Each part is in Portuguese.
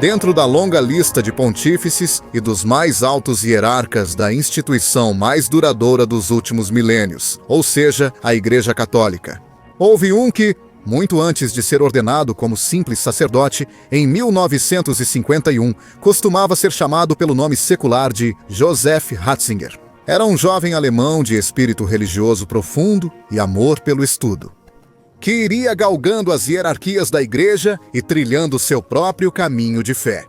Dentro da longa lista de pontífices e dos mais altos hierarcas da instituição mais duradoura dos últimos milênios, ou seja, a Igreja Católica. Houve um que, muito antes de ser ordenado como simples sacerdote, em 1951, costumava ser chamado pelo nome secular de Joseph Ratzinger. Era um jovem alemão de espírito religioso profundo e amor pelo estudo, que iria galgando as hierarquias da Igreja e trilhando seu próprio caminho de fé,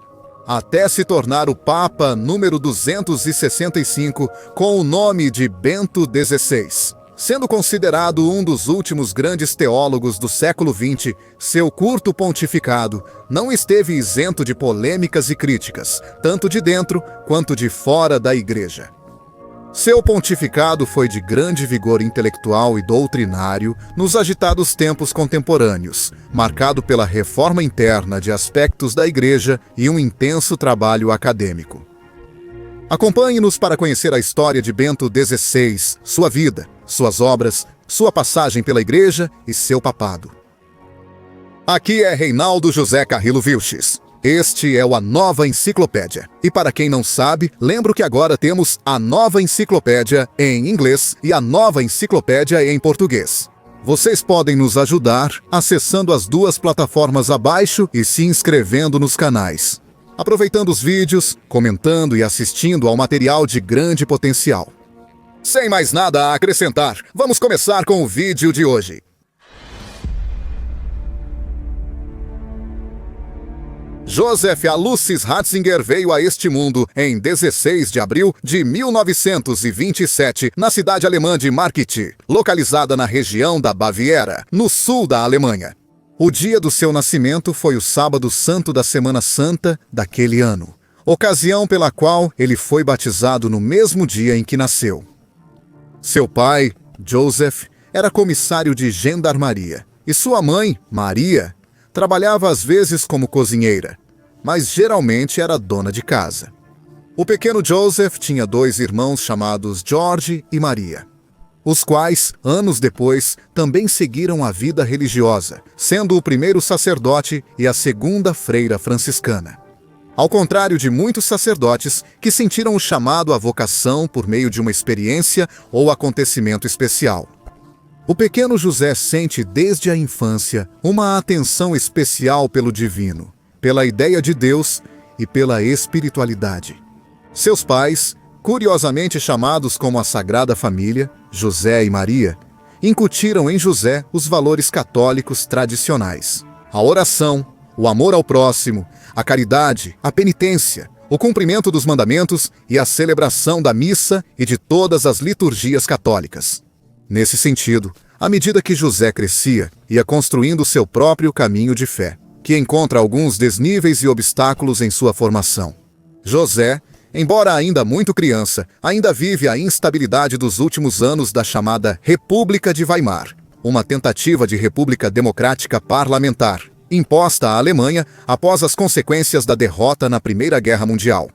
até se tornar o Papa número 265 com o nome de Bento XVI. Sendo considerado um dos últimos grandes teólogos do século XX, seu curto pontificado não esteve isento de polêmicas e críticas, tanto de dentro quanto de fora da Igreja. Seu pontificado foi de grande vigor intelectual e doutrinário nos agitados tempos contemporâneos, marcado pela reforma interna de aspectos da Igreja e um intenso trabalho acadêmico. Acompanhe-nos para conhecer a história de Bento XVI, sua vida, suas obras, sua passagem pela Igreja e seu papado. Aqui é Reinaldo José Carrillo Vilches. Este é o A Nova Enciclopédia. E para quem não sabe, lembro que agora temos a Nova Enciclopédia em inglês e a Nova Enciclopédia em português. Vocês podem nos ajudar acessando as duas plataformas abaixo e se inscrevendo nos canais, aproveitando os vídeos, comentando e assistindo ao material de grande potencial. Sem mais nada a acrescentar, vamos começar com o vídeo de hoje. Joseph Aloysius Ratzinger veio a este mundo em 16 de abril de 1927, na cidade alemã de Markite, localizada na região da Baviera, no sul da Alemanha. O dia do seu nascimento foi o sábado santo da Semana Santa daquele ano, ocasião pela qual ele foi batizado no mesmo dia em que nasceu. Seu pai, Joseph, era comissário de gendarmaria e sua mãe, Maria, trabalhava às vezes como cozinheira, mas geralmente era dona de casa. O pequeno Joseph tinha dois irmãos chamados George e Maria, os quais, anos depois, também seguiram a vida religiosa, sendo o primeiro sacerdote e a segunda freira franciscana. Ao contrário de muitos sacerdotes que sentiram o chamado à vocação por meio de uma experiência ou acontecimento especial, o pequeno José sente desde a infância uma atenção especial pelo divino, pela ideia de Deus e pela espiritualidade. Seus pais, curiosamente chamados como a Sagrada Família, José e Maria, incutiram em José os valores católicos tradicionais: a oração, o amor ao próximo, a caridade, a penitência, o cumprimento dos mandamentos e a celebração da missa e de todas as liturgias católicas. Nesse sentido, à medida que José crescia, ia construindo seu próprio caminho de fé, que encontra alguns desníveis e obstáculos em sua formação. José, embora ainda muito criança, ainda vive a instabilidade dos últimos anos da chamada República de Weimar, uma tentativa de república democrática parlamentar, imposta à Alemanha após as consequências da derrota na Primeira Guerra Mundial.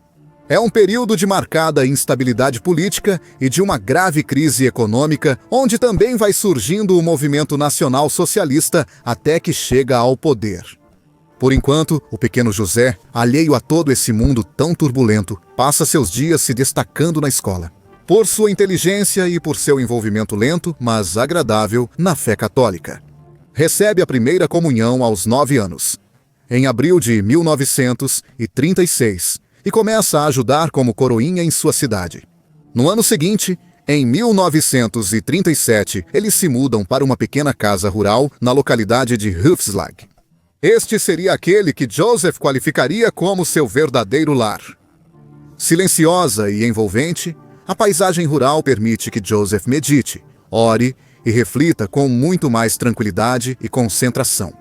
É um período de marcada instabilidade política e de uma grave crise econômica, onde também vai surgindo o movimento nacional socialista até que chega ao poder. Por enquanto, o pequeno José, alheio a todo esse mundo tão turbulento, passa seus dias se destacando na escola, por sua inteligência e por seu envolvimento lento, mas agradável, na fé católica. Recebe a primeira comunhão aos 9 anos, em abril de 1936, e começa a ajudar como coroinha em sua cidade. No ano seguinte, em 1937, eles se mudam para uma pequena casa rural na localidade de Hufslag. Este seria aquele que Joseph qualificaria como seu verdadeiro lar. Silenciosa e envolvente, a paisagem rural permite que Joseph medite, ore e reflita com muito mais tranquilidade e concentração.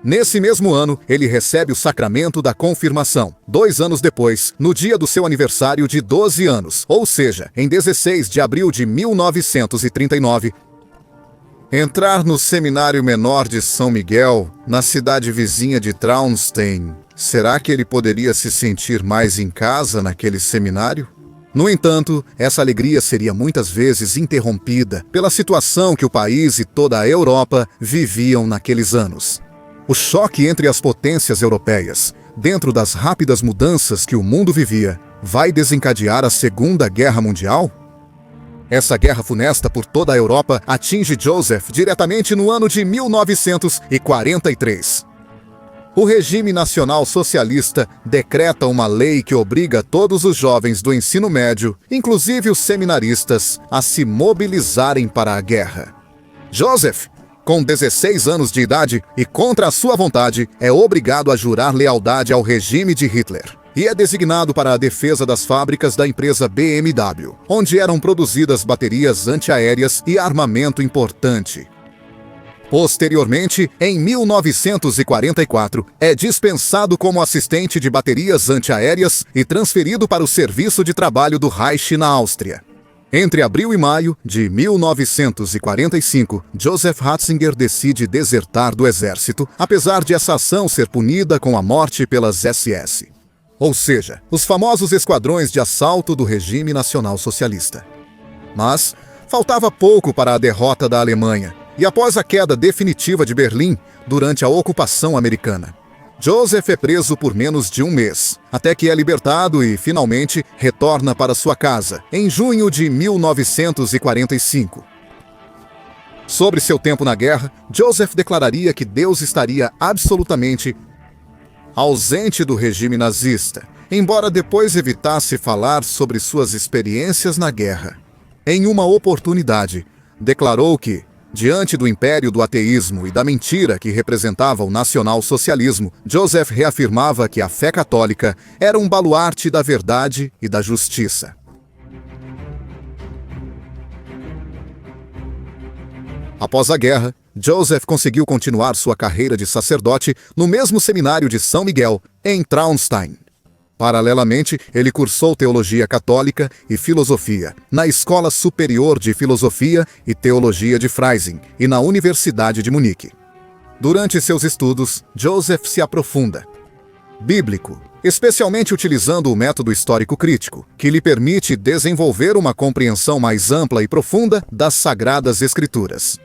Nesse mesmo ano, ele recebe o sacramento da confirmação, 2 anos depois, no dia do seu aniversário de 12 anos, ou seja, em 16 de abril de 1939. Entrar no Seminário Menor de São Miguel, na cidade vizinha de Traunstein, será que ele poderia se sentir mais em casa naquele seminário? No entanto, essa alegria seria muitas vezes interrompida pela situação que o país e toda a Europa viviam naqueles anos. O choque entre as potências europeias, dentro das rápidas mudanças que o mundo vivia, vai desencadear a Segunda Guerra Mundial? Essa guerra funesta por toda a Europa atinge Joseph diretamente no ano de 1943. O regime nacional socialista decreta uma lei que obriga todos os jovens do ensino médio, inclusive os seminaristas, a se mobilizarem para a guerra. Joseph, com 16 anos de idade e contra a sua vontade, é obrigado a jurar lealdade ao regime de Hitler e é designado para a defesa das fábricas da empresa BMW, onde eram produzidas baterias antiaéreas e armamento importante. Posteriormente, em 1944, é dispensado como assistente de baterias antiaéreas e transferido para o serviço de trabalho do Reich na Áustria. Entre abril e maio de 1945, Joseph Ratzinger decide desertar do exército, apesar de essa ação ser punida com a morte pelas SS. Ou seja, os famosos esquadrões de assalto do regime nacional socialista. Mas faltava pouco para a derrota da Alemanha, e após a queda definitiva de Berlim, durante a ocupação americana, Joseph é preso por menos de um mês, até que é libertado e, finalmente, retorna para sua casa, em junho de 1945. Sobre seu tempo na guerra, Joseph declararia que Deus estaria absolutamente ausente do regime nazista, embora depois evitasse falar sobre suas experiências na guerra. Em uma oportunidade, declarou que, diante do império do ateísmo e da mentira que representava o nacional-socialismo, Joseph reafirmava que a fé católica era um baluarte da verdade e da justiça. Após a guerra, Joseph conseguiu continuar sua carreira de sacerdote no mesmo seminário de São Miguel, em Traunstein. Paralelamente, ele cursou teologia católica e filosofia na Escola Superior de Filosofia e Teologia de Freising e na Universidade de Munique. Durante seus estudos, Joseph se aprofunda bíblico, especialmente utilizando o método histórico crítico, que lhe permite desenvolver uma compreensão mais ampla e profunda das Sagradas Escrituras.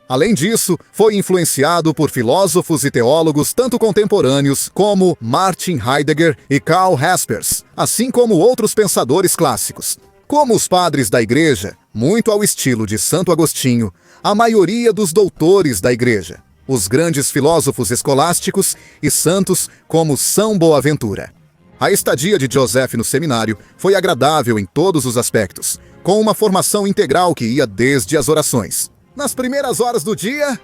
Além disso, foi influenciado por filósofos e teólogos tanto contemporâneos como Martin Heidegger e Karl Jaspers, assim como outros pensadores clássicos. Como os padres da Igreja, muito ao estilo de Santo Agostinho, a maioria dos doutores da Igreja, os grandes filósofos escolásticos e santos como São Boaventura. A estadia de Joseph no seminário foi agradável em todos os aspectos, com uma formação integral que ia desde as orações nas primeiras horas do dia,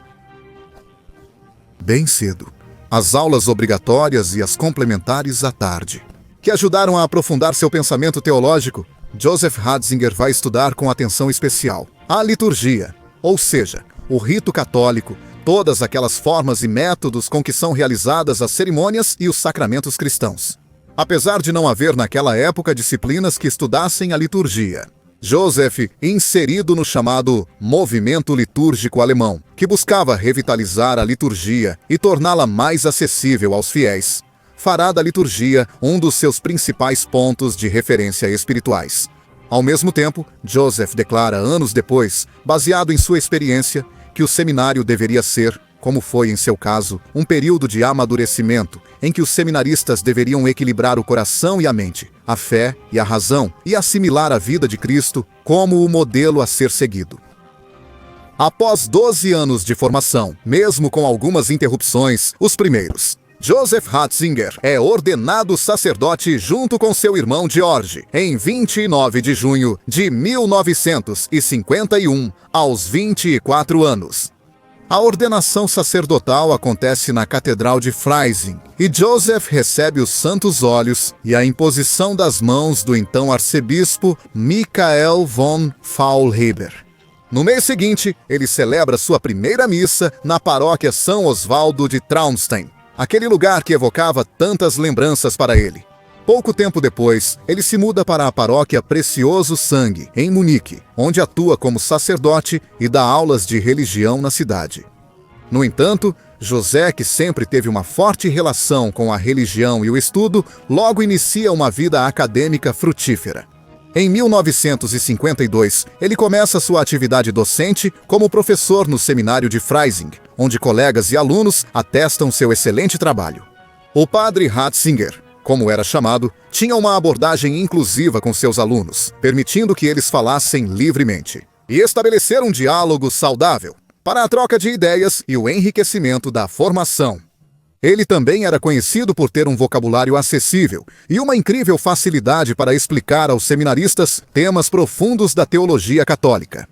bem cedo, as aulas obrigatórias e as complementares à tarde, que ajudaram a aprofundar seu pensamento teológico. Joseph Ratzinger vai estudar com atenção especial a liturgia, ou seja, o rito católico, todas aquelas formas e métodos com que são realizadas as cerimônias e os sacramentos cristãos. Apesar de não haver naquela época disciplinas que estudassem a liturgia, Joseph, inserido no chamado movimento litúrgico alemão, que buscava revitalizar a liturgia e torná-la mais acessível aos fiéis, fará da liturgia um dos seus principais pontos de referência espirituais. Ao mesmo tempo, Joseph declara anos depois, baseado em sua experiência, que o seminário deveria ser, como foi em seu caso, um período de amadurecimento, em que os seminaristas deveriam equilibrar o coração e a mente, a fé e a razão, e assimilar a vida de Cristo como o modelo a ser seguido. Após 12 anos de formação, mesmo com algumas interrupções, os primeiros, Joseph Ratzinger é ordenado sacerdote junto com seu irmão George, em 29 de junho de 1951, aos 24 anos. A ordenação sacerdotal acontece na Catedral de Freising, e Joseph recebe os santos óleos e a imposição das mãos do então arcebispo Michael von Faulhaber. No mês seguinte, ele celebra sua primeira missa na paróquia São Osvaldo de Traunstein, aquele lugar que evocava tantas lembranças para ele. Pouco tempo depois, ele se muda para a paróquia Precioso Sangue, em Munique, onde atua como sacerdote e dá aulas de religião na cidade. No entanto, José, que sempre teve uma forte relação com a religião e o estudo, logo inicia uma vida acadêmica frutífera. Em 1952, ele começa sua atividade docente como professor no seminário de Freising, onde colegas e alunos atestam seu excelente trabalho. O padre Ratzinger, como era chamado, tinha uma abordagem inclusiva com seus alunos, permitindo que eles falassem livremente, e estabelecer um diálogo saudável para a troca de ideias e o enriquecimento da formação. Ele também era conhecido por ter um vocabulário acessível e uma incrível facilidade para explicar aos seminaristas temas profundos da teologia católica.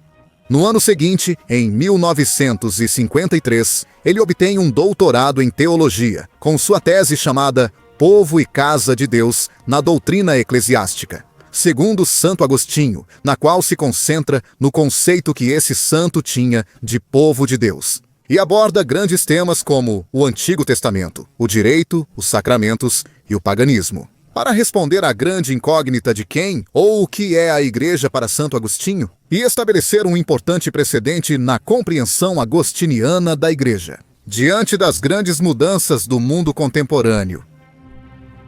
No ano seguinte, em 1953, ele obtém um doutorado em teologia, com sua tese chamada Povo e Casa de Deus na Doutrina Eclesiástica, segundo Santo Agostinho, na qual se concentra no conceito que esse santo tinha de povo de Deus, e aborda grandes temas como o Antigo Testamento, o direito, os sacramentos e o paganismo. Para responder à grande incógnita de quem ou o que é a Igreja para Santo Agostinho, e estabelecer um importante precedente na compreensão agostiniana da Igreja, diante das grandes mudanças do mundo contemporâneo.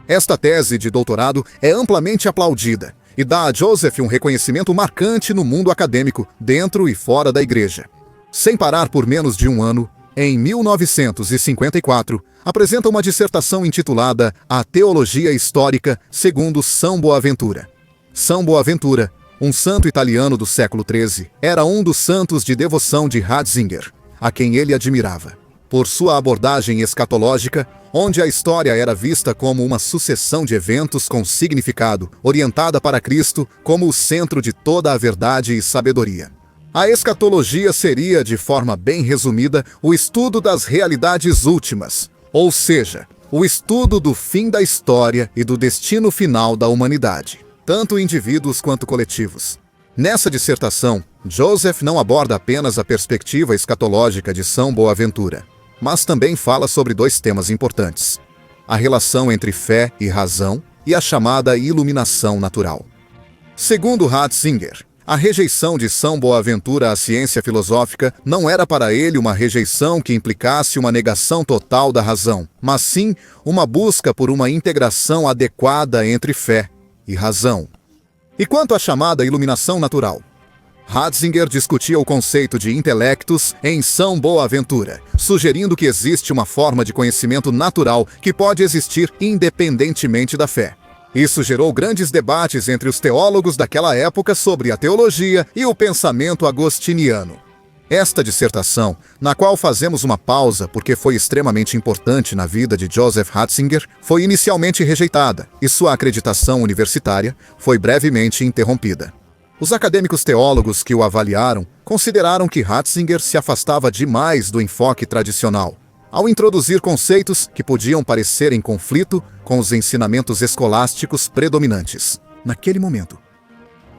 Esta tese de doutorado é amplamente aplaudida e dá a Joseph um reconhecimento marcante no mundo acadêmico, dentro e fora da Igreja. Sem parar por menos de um ano, em 1954, apresenta uma dissertação intitulada A Teologia Histórica segundo São Boaventura. São Boaventura, um santo italiano do século XIII, era um dos santos de devoção de Ratzinger, a quem ele admirava. Por sua abordagem escatológica, onde a história era vista como uma sucessão de eventos com significado, orientada para Cristo como o centro de toda a verdade e sabedoria. A escatologia seria, de forma bem resumida, o estudo das realidades últimas, ou seja, o estudo do fim da história e do destino final da humanidade, tanto indivíduos quanto coletivos. Nessa dissertação, Joseph não aborda apenas a perspectiva escatológica de São Boaventura, mas também fala sobre dois temas importantes: a relação entre fé e razão e a chamada iluminação natural. Segundo Ratzinger, a rejeição de São Boaventura à ciência filosófica não era para ele uma rejeição que implicasse uma negação total da razão, mas sim uma busca por uma integração adequada entre fé e razão. E quanto à chamada iluminação natural? Ratzinger discutia o conceito de intelectus em São Boaventura, sugerindo que existe uma forma de conhecimento natural que pode existir independentemente da fé. Isso gerou grandes debates entre os teólogos daquela época sobre a teologia e o pensamento agostiniano. Esta dissertação, na qual fazemos uma pausa porque foi extremamente importante na vida de Joseph Ratzinger, foi inicialmente rejeitada e sua acreditação universitária foi brevemente interrompida. Os acadêmicos teólogos que o avaliaram consideraram que Ratzinger se afastava demais do enfoque tradicional, ao introduzir conceitos que podiam parecer em conflito com os ensinamentos escolásticos predominantes naquele momento.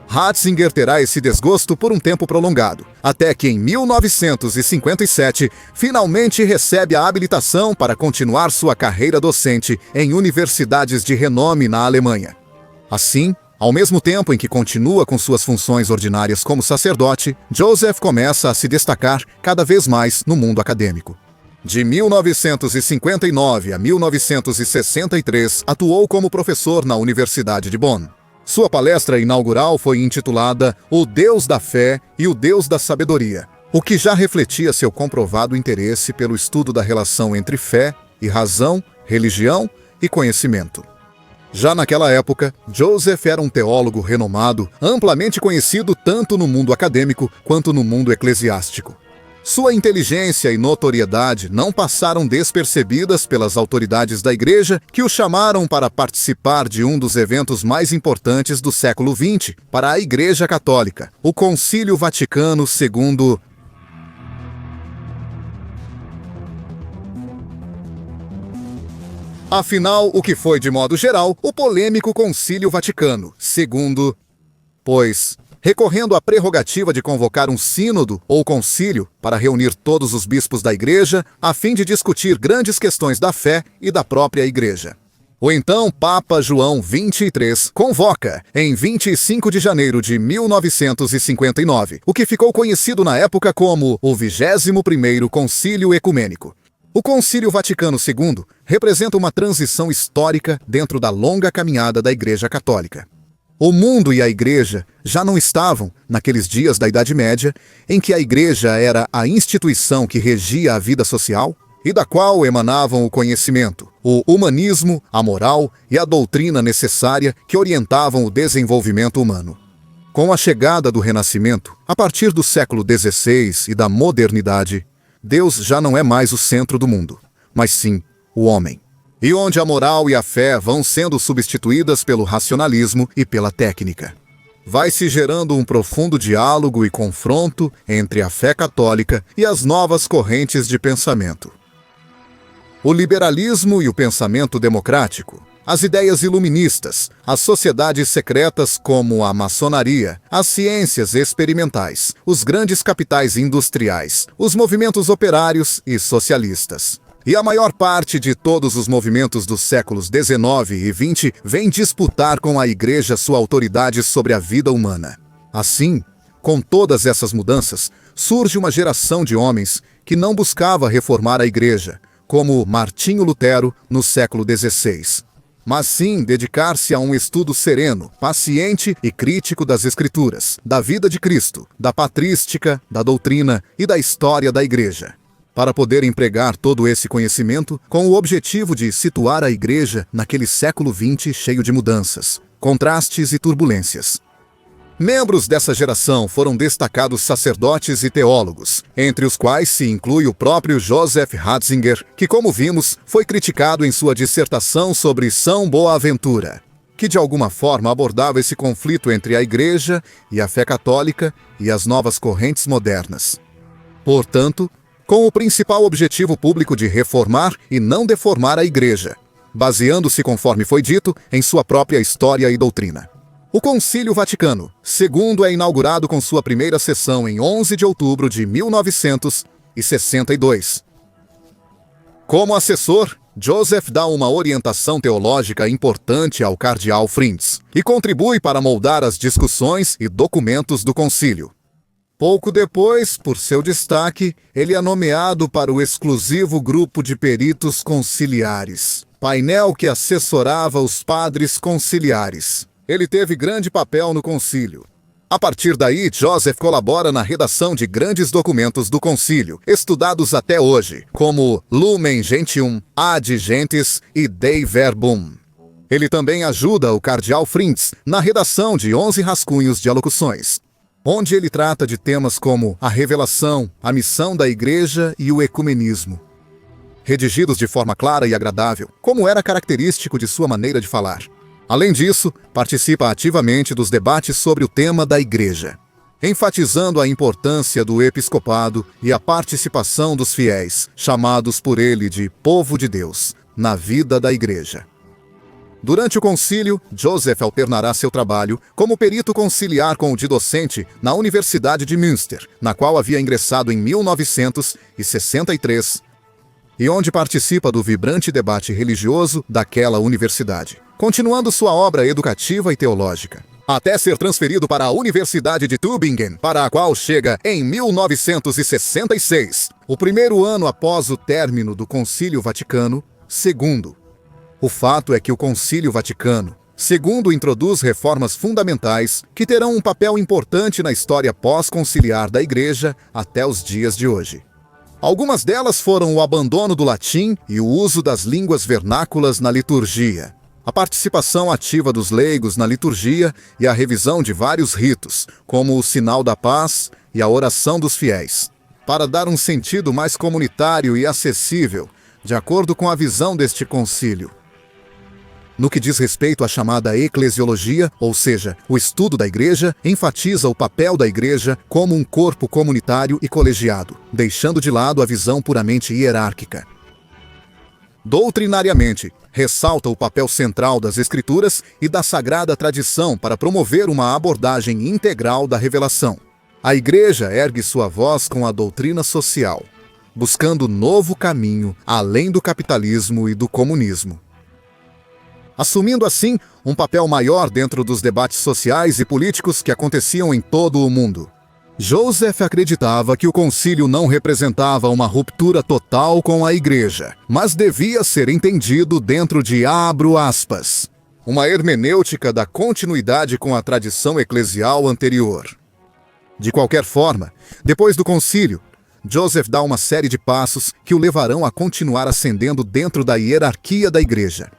Ratzinger terá esse desgosto por um tempo prolongado, até que em 1957 finalmente recebe a habilitação para continuar sua carreira docente em universidades de renome na Alemanha. Assim, ao mesmo tempo em que continua com suas funções ordinárias como sacerdote, Joseph começa a se destacar cada vez mais no mundo acadêmico. De 1959 a 1963, atuou como professor na Universidade de Bonn. Sua palestra inaugural foi intitulada O Deus da Fé e o Deus da Sabedoria, o que já refletia seu comprovado interesse pelo estudo da relação entre fé e razão, religião e conhecimento. Já naquela época, Joseph era um teólogo renomado, amplamente conhecido tanto no mundo acadêmico quanto no mundo eclesiástico. Sua inteligência e notoriedade não passaram despercebidas pelas autoridades da Igreja, que o chamaram para participar de um dos eventos mais importantes do século XX para a Igreja Católica, o Concílio Vaticano II. Afinal, o que foi, de modo geral, o polêmico Concílio Vaticano II? Pois, recorrendo à prerrogativa de convocar um sínodo ou concílio para reunir todos os bispos da Igreja, a fim de discutir grandes questões da fé e da própria Igreja. O então Papa João XXIII convoca, em 25 de janeiro de 1959, o que ficou conhecido na época como o 21º Concílio Ecumênico. O Concílio Vaticano II representa uma transição histórica dentro da longa caminhada da Igreja Católica. O mundo e a Igreja já não estavam naqueles dias da Idade Média, em que a Igreja era a instituição que regia a vida social, e da qual emanavam o conhecimento, o humanismo, a moral e a doutrina necessária que orientavam o desenvolvimento humano. Com a chegada do Renascimento, a partir do século XVI e da modernidade, Deus já não é mais o centro do mundo, mas sim o homem. E onde a moral e a fé vão sendo substituídas pelo racionalismo e pela técnica. Vai se gerando um profundo diálogo e confronto entre a fé católica e as novas correntes de pensamento. O liberalismo e o pensamento democrático, as ideias iluministas, as sociedades secretas como a maçonaria, as ciências experimentais, os grandes capitais industriais, os movimentos operários e socialistas. E a maior parte de todos os movimentos dos séculos XIX e XX vem disputar com a Igreja sua autoridade sobre a vida humana. Assim, com todas essas mudanças, surge uma geração de homens que não buscava reformar a Igreja, como Martinho Lutero no século XVI, mas sim dedicar-se a um estudo sereno, paciente e crítico das Escrituras, da vida de Cristo, da patrística, da doutrina e da história da Igreja, para poder empregar todo esse conhecimento com o objetivo de situar a Igreja naquele século XX cheio de mudanças, contrastes e turbulências. Membros dessa geração foram destacados sacerdotes e teólogos, entre os quais se inclui o próprio Joseph Ratzinger, que, como vimos, foi criticado em sua dissertação sobre São Boaventura, que de alguma forma abordava esse conflito entre a Igreja e a fé católica e as novas correntes modernas. Portanto, com o principal objetivo público de reformar e não deformar a Igreja, baseando-se, conforme foi dito, em sua própria história e doutrina. O Concílio Vaticano II é inaugurado com sua primeira sessão em 11 de outubro de 1962. Como assessor, Joseph dá uma orientação teológica importante ao cardeal Frintz e contribui para moldar as discussões e documentos do concílio. Pouco depois, por seu destaque, ele é nomeado para o exclusivo grupo de peritos conciliares, painel que assessorava os padres conciliares. Ele teve grande papel no concílio. A partir daí, Joseph colabora na redação de grandes documentos do concílio, estudados até hoje, como Lumen Gentium, Ad Gentes e Dei Verbum. Ele também ajuda o cardeal Frintz na redação de 11 rascunhos de alocuções, onde ele trata de temas como a revelação, a missão da Igreja e o ecumenismo. Redigidos de forma clara e agradável, como era característico de sua maneira de falar. Além disso, participa ativamente dos debates sobre o tema da Igreja, enfatizando a importância do episcopado e a participação dos fiéis, chamados por ele de povo de Deus, na vida da Igreja. Durante o concílio, Joseph alternará seu trabalho como perito conciliar com o de docente na Universidade de Münster, na qual havia ingressado em 1963, e onde participa do vibrante debate religioso daquela universidade, continuando sua obra educativa e teológica, até ser transferido para a Universidade de Tübingen, para a qual chega em 1966, o primeiro ano após o término do Concílio Vaticano II. O fato é que o Concílio Vaticano II introduz reformas fundamentais que terão um papel importante na história pós-conciliar da Igreja até os dias de hoje. Algumas delas foram o abandono do latim e o uso das línguas vernáculas na liturgia, a participação ativa dos leigos na liturgia e a revisão de vários ritos, como o Sinal da Paz e a oração dos fiéis, para dar um sentido mais comunitário e acessível, de acordo com a visão deste concílio. No que diz respeito à chamada eclesiologia, ou seja, o estudo da Igreja, enfatiza o papel da Igreja como um corpo comunitário e colegiado, deixando de lado a visão puramente hierárquica. Doutrinariamente, ressalta o papel central das Escrituras e da sagrada tradição para promover uma abordagem integral da revelação. A Igreja ergue sua voz com a doutrina social, buscando novo caminho além do capitalismo e do comunismo, assumindo assim um papel maior dentro dos debates sociais e políticos que aconteciam em todo o mundo. Joseph acreditava que o concílio não representava uma ruptura total com a Igreja, mas devia ser entendido dentro de, abro aspas, uma hermenêutica da continuidade com a tradição eclesial anterior. De qualquer forma, depois do concílio, Joseph dá uma série de passos que o levarão a continuar ascendendo dentro da hierarquia da igreja.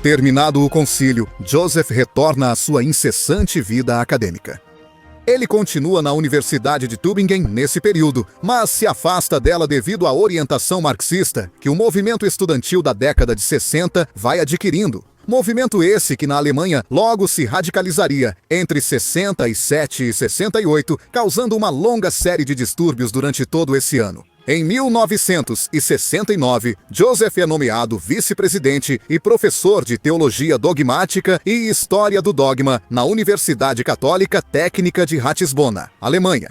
Terminado o concílio, Joseph retorna à sua incessante vida acadêmica. Ele continua na Universidade de Tübingen nesse período, mas se afasta dela devido à orientação marxista que o movimento estudantil da década de 60 vai adquirindo. Movimento esse que na Alemanha logo se radicalizaria entre 67 e 68, causando uma longa série de distúrbios durante todo esse ano. Em 1969, Joseph é nomeado vice-presidente e professor de teologia dogmática e história do dogma na Universidade Católica Técnica de Ratisbona, Alemanha.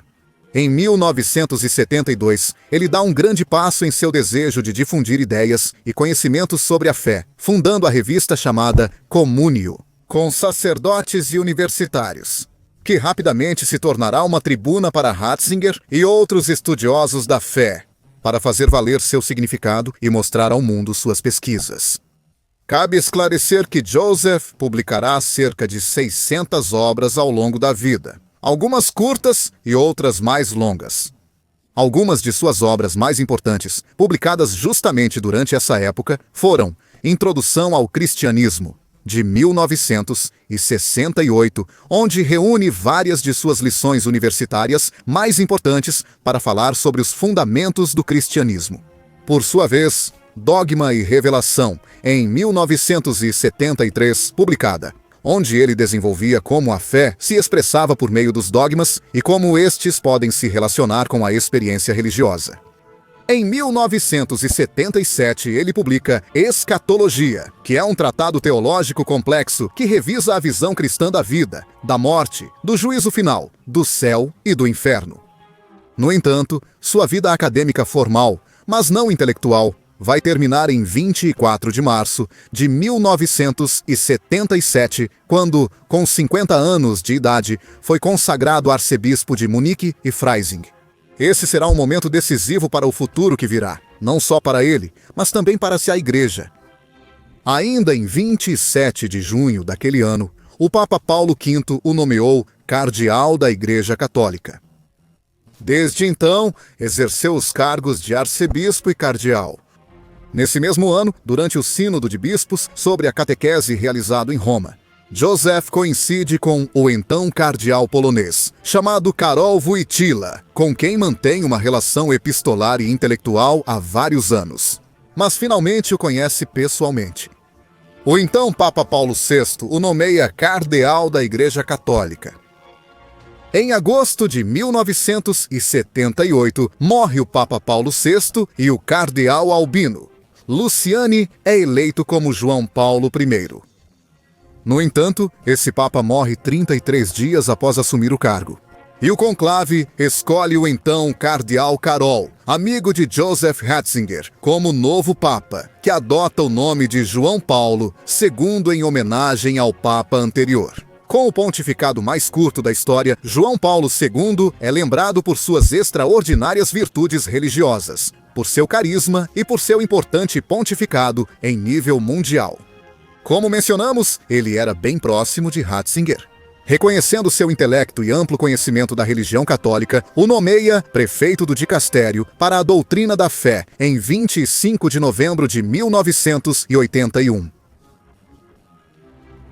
Em 1972, ele dá um grande passo em seu desejo de difundir ideias e conhecimentos sobre a fé, fundando a revista chamada Communio, com sacerdotes e universitários, que rapidamente se tornará uma tribuna para Ratzinger e outros estudiosos da fé, para fazer valer seu significado e mostrar ao mundo suas pesquisas. Cabe esclarecer que Joseph publicará cerca de 600 obras ao longo da vida, algumas curtas e outras mais longas. Algumas de suas obras mais importantes, publicadas justamente durante essa época, foram Introdução ao Cristianismo, de 1968, onde reúne várias de suas lições universitárias mais importantes para falar sobre os fundamentos do cristianismo. Por sua vez, Dogma e Revelação, em 1973, publicada, onde ele desenvolvia como a fé se expressava por meio dos dogmas e como estes podem se relacionar com a experiência religiosa. Em 1977, ele publica Escatologia, que é um tratado teológico complexo que revisa a visão cristã da vida, da morte, do juízo final, do céu e do inferno. No entanto, sua vida acadêmica formal, mas não intelectual, vai terminar em 24 de março de 1977, quando, com 50 anos de idade, foi consagrado arcebispo de Munique e Freising. Esse será um momento decisivo para o futuro que virá, não só para ele, mas também para a igreja. Ainda em 27 de junho daquele ano, o Papa Paulo V o nomeou cardeal da Igreja Católica. Desde então, exerceu os cargos de arcebispo e cardeal. Nesse mesmo ano, durante o Sínodo de Bispos sobre a catequese realizado em Roma, Joseph coincide com o então cardeal polonês, chamado Karol Wojtyła, com quem mantém uma relação epistolar e intelectual há vários anos, mas finalmente o conhece pessoalmente. O então Papa Paulo VI o nomeia cardeal da Igreja Católica. Em agosto de 1978, morre o Papa Paulo VI e o cardeal albino. Luciani é eleito como João Paulo I. No entanto, esse Papa morre 33 dias após assumir o cargo. E o conclave escolhe o então cardeal Karol, amigo de Joseph Ratzinger, como novo Papa, que adota o nome de João Paulo II em homenagem ao Papa anterior. Com o pontificado mais curto da história, João Paulo II é lembrado por suas extraordinárias virtudes religiosas, por seu carisma e por seu importante pontificado em nível mundial. Como mencionamos, ele era bem próximo de Ratzinger. Reconhecendo seu intelecto e amplo conhecimento da religião católica, o nomeia prefeito do dicastério para a doutrina da fé em 25 de novembro de 1981.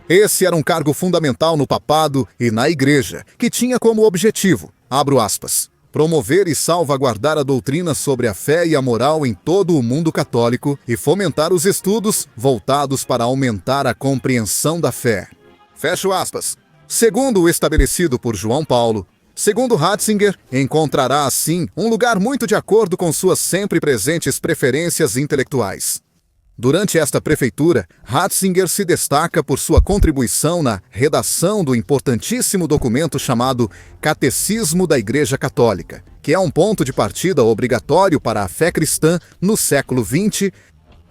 Esse era um cargo fundamental no papado e na igreja, que tinha como objetivo, abro aspas, promover e salvaguardar a doutrina sobre a fé e a moral em todo o mundo católico e fomentar os estudos voltados para aumentar a compreensão da fé. Fecho aspas. Segundo o estabelecido por João Paulo, segundo Ratzinger, encontrará assim um lugar muito de acordo com suas sempre presentes preferências intelectuais. Durante esta prefeitura, Ratzinger se destaca por sua contribuição na redação do importantíssimo documento chamado Catecismo da Igreja Católica, que é um ponto de partida obrigatório para a fé cristã no século XX.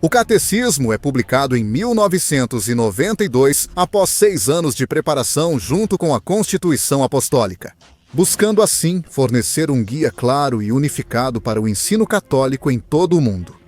O Catecismo é publicado em 1992, após 6 anos de preparação junto com a Constituição Apostólica, buscando assim fornecer um guia claro e unificado para o ensino católico em todo o mundo.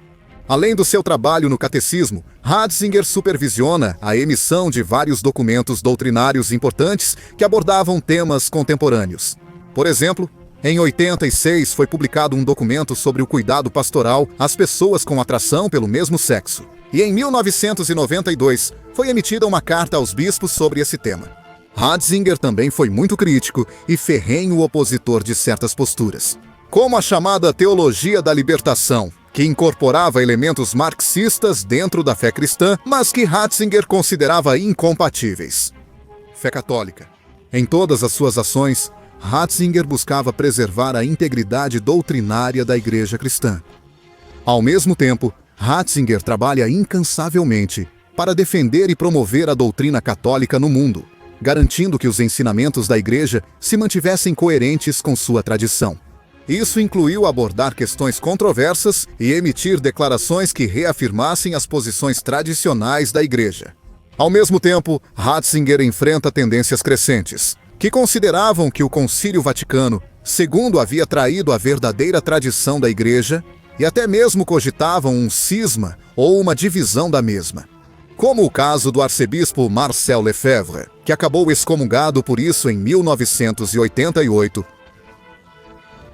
Além do seu trabalho no catecismo, Ratzinger supervisiona a emissão de vários documentos doutrinários importantes que abordavam temas contemporâneos. Por exemplo, em 86 foi publicado um documento sobre o cuidado pastoral às pessoas com atração pelo mesmo sexo. E em 1992 foi emitida uma carta aos bispos sobre esse tema. Ratzinger também foi muito crítico e ferrenho opositor de certas posturas, como a chamada teologia da libertação, que incorporava elementos marxistas dentro da fé cristã, mas que Ratzinger considerava incompatíveis. Fé católica. Em todas as suas ações, Ratzinger buscava preservar a integridade doutrinária da Igreja cristã. Ao mesmo tempo, Ratzinger trabalha incansavelmente para defender e promover a doutrina católica no mundo, garantindo que os ensinamentos da Igreja se mantivessem coerentes com sua tradição. Isso incluiu abordar questões controversas e emitir declarações que reafirmassem as posições tradicionais da Igreja. Ao mesmo tempo, Ratzinger enfrenta tendências crescentes, que consideravam que o Concílio Vaticano II havia traído a verdadeira tradição da Igreja e até mesmo cogitavam um cisma ou uma divisão da mesma. Como o caso do arcebispo Marcel Lefebvre, que acabou excomungado por isso em 1988.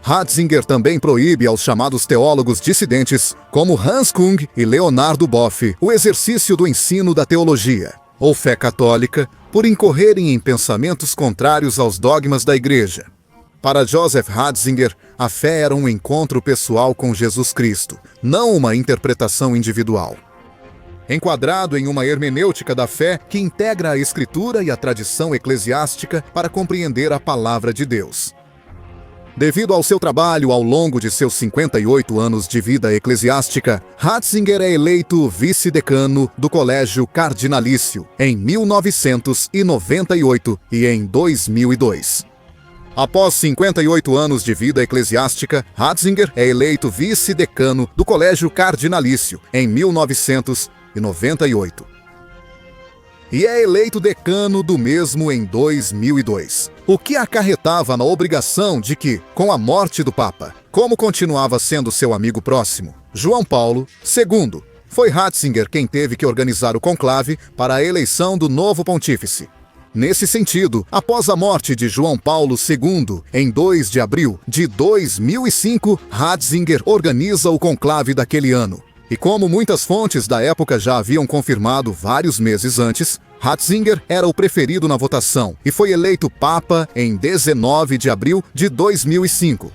Ratzinger também proíbe aos chamados teólogos dissidentes, como Hans Kung e Leonardo Boff, o exercício do ensino da teologia, ou fé católica, por incorrerem em pensamentos contrários aos dogmas da Igreja. Para Joseph Ratzinger, a fé era um encontro pessoal com Jesus Cristo, não uma interpretação individual. Enquadrado em uma hermenêutica da fé que integra a Escritura e a tradição eclesiástica para compreender a palavra de Deus. Devido ao seu trabalho ao longo de seus 58 anos de vida eclesiástica, Ratzinger é eleito vice-decano do Colégio Cardinalício em 1998 e em 2002. Após 58 anos de vida eclesiástica, Ratzinger é eleito vice-decano do Colégio Cardinalício em 1998. E é eleito decano do mesmo em 2002, o que acarretava na obrigação de que, com a morte do Papa, como continuava sendo seu amigo próximo, João Paulo II, foi Ratzinger quem teve que organizar o conclave para a eleição do novo pontífice. Nesse sentido, após a morte de João Paulo II, em 2 de abril de 2005, Ratzinger organiza o conclave daquele ano. E como muitas fontes da época já haviam confirmado vários meses antes, Ratzinger era o preferido na votação e foi eleito Papa em 19 de abril de 2005.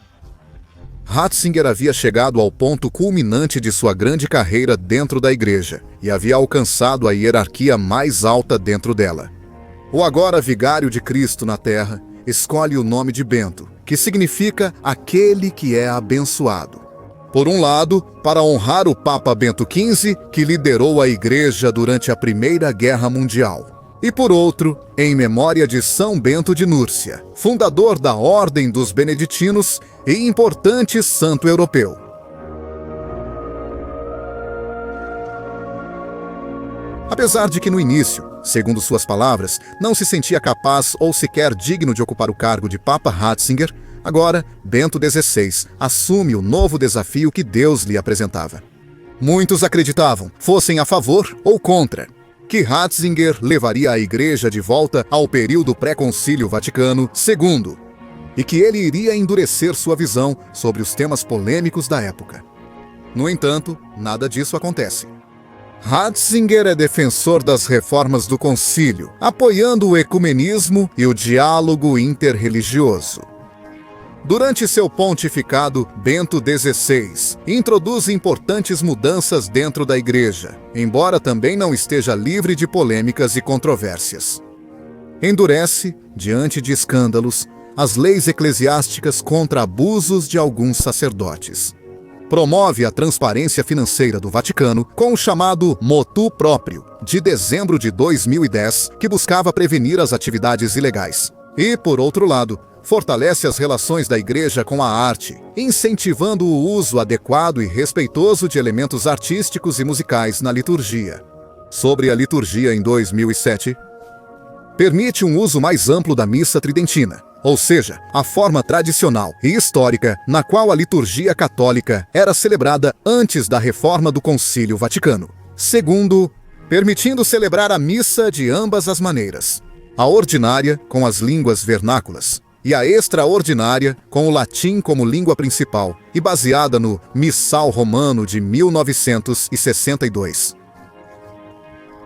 Ratzinger havia chegado ao ponto culminante de sua grande carreira dentro da Igreja e havia alcançado a hierarquia mais alta dentro dela. O agora vigário de Cristo na Terra escolhe o nome de Bento, que significa aquele que é abençoado. Por um lado, para honrar o Papa Bento XV, que liderou a Igreja durante a Primeira Guerra Mundial. E por outro, em memória de São Bento de Núrcia, fundador da Ordem dos Beneditinos e importante santo europeu. Apesar de que no início, segundo suas palavras, não se sentia capaz ou sequer digno de ocupar o cargo de Papa Ratzinger, agora, Bento XVI assume o novo desafio que Deus lhe apresentava. Muitos acreditavam, fossem a favor ou contra, que Ratzinger levaria a Igreja de volta ao período pré-concílio Vaticano II e que ele iria endurecer sua visão sobre os temas polêmicos da época. No entanto, nada disso acontece. Ratzinger é defensor das reformas do concílio, apoiando o ecumenismo e o diálogo interreligioso. Durante seu pontificado, Bento XVI introduz importantes mudanças dentro da Igreja, embora também não esteja livre de polêmicas e controvérsias. Endurece, diante de escândalos, as leis eclesiásticas contra abusos de alguns sacerdotes. Promove a transparência financeira do Vaticano com o chamado Motu Próprio, de dezembro de 2010, que buscava prevenir as atividades ilegais. E, por outro lado, fortalece as relações da Igreja com a arte, incentivando o uso adequado e respeitoso de elementos artísticos e musicais na liturgia. Sobre a liturgia em 2007, permite um uso mais amplo da missa tridentina, ou seja, a forma tradicional e histórica na qual a liturgia católica era celebrada antes da reforma do Concílio Vaticano. Segundo, permitindo celebrar a missa de ambas as maneiras: a ordinária, com as línguas vernáculas, e a extraordinária, com o latim como língua principal, e baseada no Missal Romano de 1962.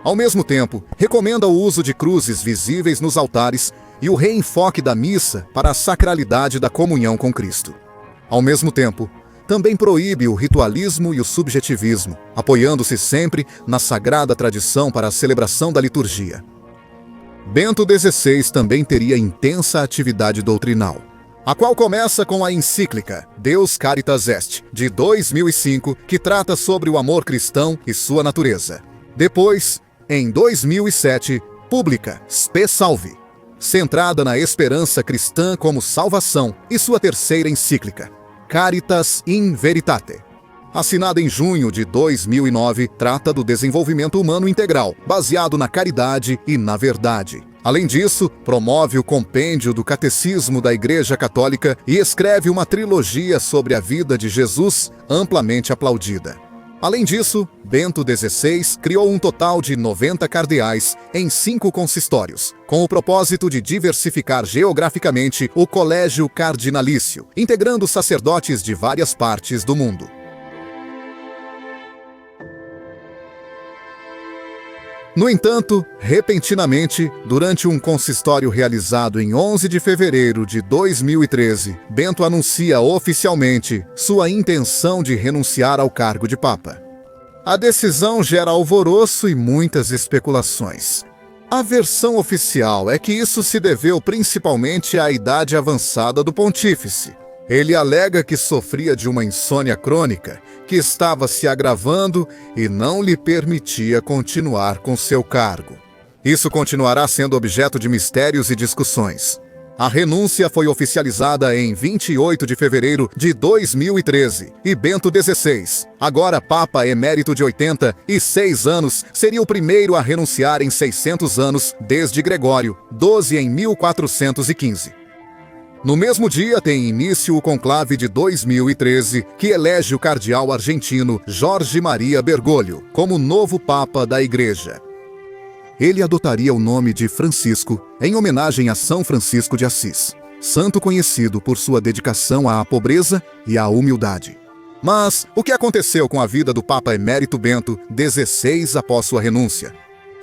Ao mesmo tempo, recomenda o uso de cruzes visíveis nos altares e o reenfoque da missa para a sacralidade da comunhão com Cristo. Ao mesmo tempo, também proíbe o ritualismo e o subjetivismo, apoiando-se sempre na sagrada tradição para a celebração da liturgia. Bento XVI também teria intensa atividade doutrinal, a qual começa com a encíclica Deus Caritas Est, de 2005, que trata sobre o amor cristão e sua natureza. Depois, em 2007, publica Spe Salvi, centrada na esperança cristã como salvação, e sua terceira encíclica, Caritas in Veritate, assinada em junho de 2009, trata do desenvolvimento humano integral, baseado na caridade e na verdade. Além disso, promove o compêndio do Catecismo da Igreja Católica e escreve uma trilogia sobre a vida de Jesus, amplamente aplaudida. Além disso, Bento XVI criou um total de 90 cardeais em 5 consistórios, com o propósito de diversificar geograficamente o colégio cardinalício, integrando sacerdotes de várias partes do mundo. No entanto, repentinamente, durante um consistório realizado em 11 de fevereiro de 2013, Bento anuncia oficialmente sua intenção de renunciar ao cargo de Papa. A decisão gera alvoroço e muitas especulações. A versão oficial é que isso se deveu principalmente à idade avançada do pontífice. Ele alega que sofria de uma insônia crônica que estava se agravando e não lhe permitia continuar com seu cargo. Isso continuará sendo objeto de mistérios e discussões. A renúncia foi oficializada em 28 de fevereiro de 2013 e Bento XVI, agora Papa emérito de 86 anos, seria o primeiro a renunciar em 600 anos desde Gregório, 12 em 1415. No mesmo dia tem início o conclave de 2013, que elege o cardeal argentino Jorge Maria Bergoglio como novo Papa da Igreja. Ele adotaria o nome de Francisco em homenagem a São Francisco de Assis, santo conhecido por sua dedicação à pobreza e à humildade. Mas o que aconteceu com a vida do Papa emérito Bento XVI após sua renúncia?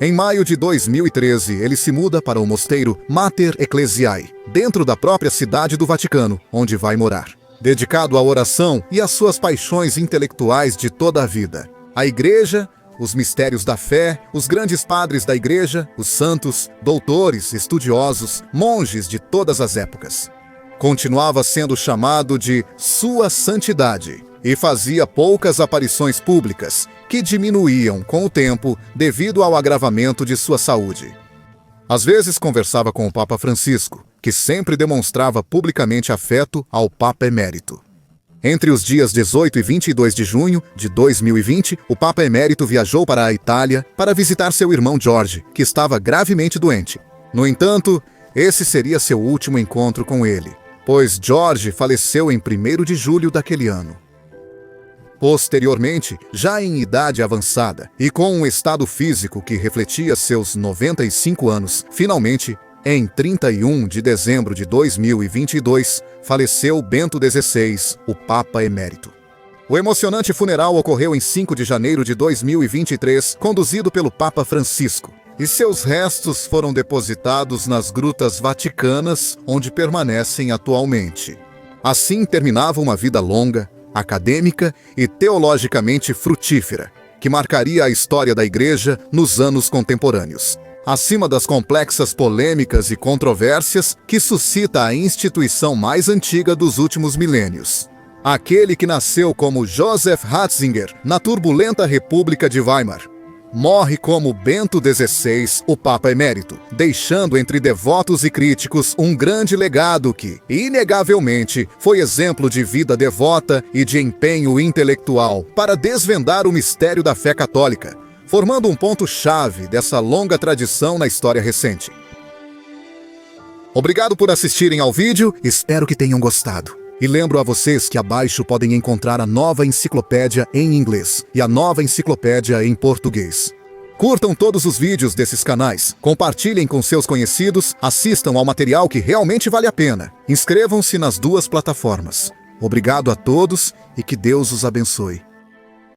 Em maio de 2013, ele se muda para o mosteiro Mater Ecclesiae, dentro da própria cidade do Vaticano, onde vai morar. Dedicado à oração e às suas paixões intelectuais de toda a vida. A Igreja, os mistérios da fé, os grandes padres da Igreja, os santos, doutores, estudiosos, monges de todas as épocas. Continuava sendo chamado de Sua Santidade e fazia poucas aparições públicas, que diminuíam com o tempo devido ao agravamento de sua saúde. Às vezes conversava com o Papa Francisco, que sempre demonstrava publicamente afeto ao Papa emérito. Entre os dias 18 e 22 de junho de 2020, o Papa emérito viajou para a Itália para visitar seu irmão Jorge, que estava gravemente doente. No entanto, esse seria seu último encontro com ele, pois Jorge faleceu em 1º de julho daquele ano. Posteriormente, já em idade avançada e com um estado físico que refletia seus 95 anos, finalmente, em 31 de dezembro de 2022, faleceu Bento XVI, o Papa emérito. O emocionante funeral ocorreu em 5 de janeiro de 2023, conduzido pelo Papa Francisco, e seus restos foram depositados nas grutas vaticanas, onde permanecem atualmente. Assim terminava uma vida longa, acadêmica e teologicamente frutífera, que marcaria a história da Igreja nos anos contemporâneos. Acima das complexas polêmicas e controvérsias que suscita a instituição mais antiga dos últimos milênios. Aquele que nasceu como Joseph Ratzinger na turbulenta República de Weimar, morre como Bento XVI, o Papa emérito, deixando entre devotos e críticos um grande legado que, inegavelmente, foi exemplo de vida devota e de empenho intelectual para desvendar o mistério da fé católica, formando um ponto-chave dessa longa tradição na história recente. Obrigado por assistirem ao vídeo, espero que tenham gostado. E lembro a vocês que abaixo podem encontrar a nova enciclopédia em inglês e a nova enciclopédia em português. Curtam todos os vídeos desses canais, compartilhem com seus conhecidos, assistam ao material que realmente vale a pena. Inscrevam-se nas duas plataformas. Obrigado a todos e que Deus os abençoe.